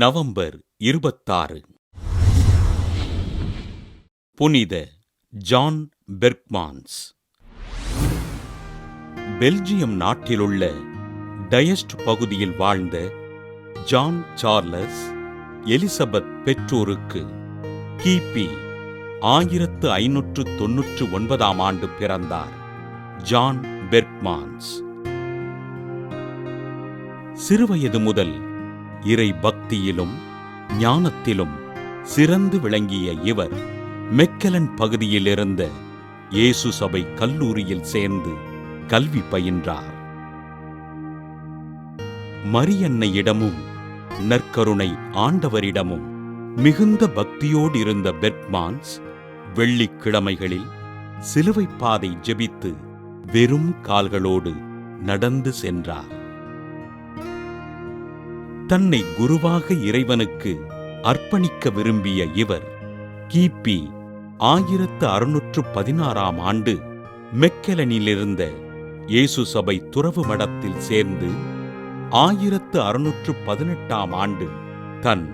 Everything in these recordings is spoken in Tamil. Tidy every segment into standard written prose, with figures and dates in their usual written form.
நவம்பர் 26. புனித ஜான் பெர்க்மான்ஸ். பெல்ஜியம் நாட்டிலுள்ள டயஸ்ட் பகுதியில் வாழ்ந்த ஜான் சார்லஸ் எலிசபெத் பெற்றோருக்கு கிபி 1599 ஆண்டு பிறந்தார். ஜான் பெர்க்மான்ஸ் சிறுவயது முதல் இறை பக்தியிலும் ஞானத்திலும் சிறந்து விளங்கிய இவர் மெக்கலன் பகுதியில் இருந்த இயேசு சபை கல்லூரியில் சேர்ந்து கல்வி பயின்றார். மரியன்னையிடமும் நற்கருணை ஆண்டவரிடமும் மிகுந்த பக்தியோடு இருந்த பெர்க்மான்ஸ் வெள்ளிக்கிழமைகளில் சிலுவைப் பாதை ஜெபித்து வெறும் கால்களோடு நடந்து சென்றார். தன்னை குருவாக இறைவனுக்கு அர்ப்பணிக்க விரும்பிய இவர் கிபி 1616 ஆண்டு மெக்கலனிலிருந்த இயேசு சபை துறவு மடத்தில் சேர்ந்து 1618 ஆண்டு தன்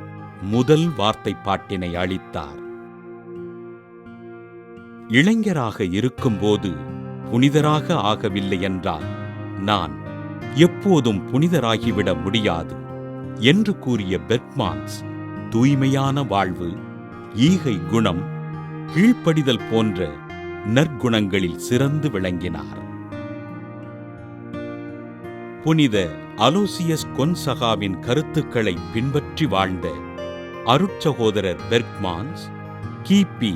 முதல் வார்த்தை பாட்டினை அளித்தார். இளைஞராக இருக்கும்போது புனிதராக ஆகவில்லை என்றால் நான் எப்போதும் புனிதராகிவிட முடியாது என்று கூறிய பெர்க்மான்ஸ் தூய்மையான வாழ்வு, ஈகை குணம், கீழ்ப்படிதல் போன்ற நற்குணங்களில் சிறந்து விளங்கினார். புனித அலோசியஸ் கொன்சகாவின் கருத்துக்களை பின்பற்றி வாழ்ந்த அருட்சகோதரர் பெர்க்மான்ஸ் கிபி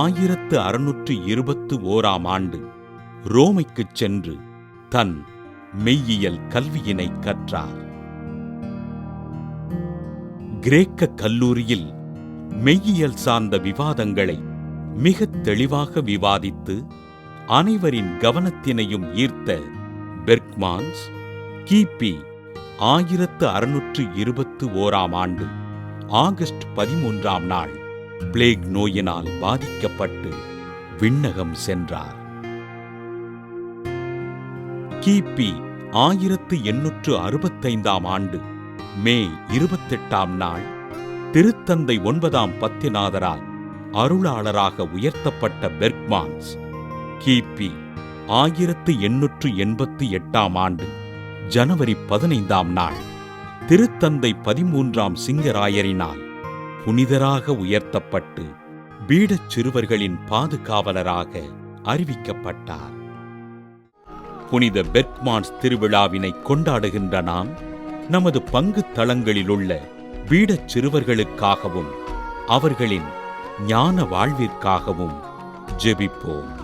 1621 ஆண்டு ரோமைக்குச் சென்று தன் மெய்யியல் கல்வியினை கற்றார். கிரேக்க கல்லூரியில் மெய்யியல் சார்ந்த விவாதங்களை மிக தெளிவாக விவாதித்து அனைவரின் கவனத்தினையும் ஈர்த்த பெர்க்மான்ஸ் கிபி 1621 ஆண்டு ஆகஸ்ட் 13 நாள் பிளேக் நோயினால் பாதிக்கப்பட்டு விண்ணகம் சென்றார். கிபி 1865 ஆண்டு மே 28 நாள் திருத்தந்தை 9ஆம் பத்திநாதரால் அருளாளராக உயர்த்தப்பட்ட பெர்க்மான்ஸ் கிபி 1888 ஆண்டு ஜனவரி 15 நாள் திருத்தந்தை 13ஆம் சிங்கராயரினால் புனிதராக உயர்த்தப்பட்டு பீடச் சிறுவர்களின் பாதுகாவலராக அறிவிக்கப்பட்டார். புனித பெர்க்மான்ஸ் திருவிழாவினை கொண்டாடுகின்ற நாம் நமது பங்கு தளங்களிலுள்ள பீடச் சிறுவர்களுக்காகவும் அவர்களின் ஞான வாழ்விற்காகவும் ஜெபிப்போம்.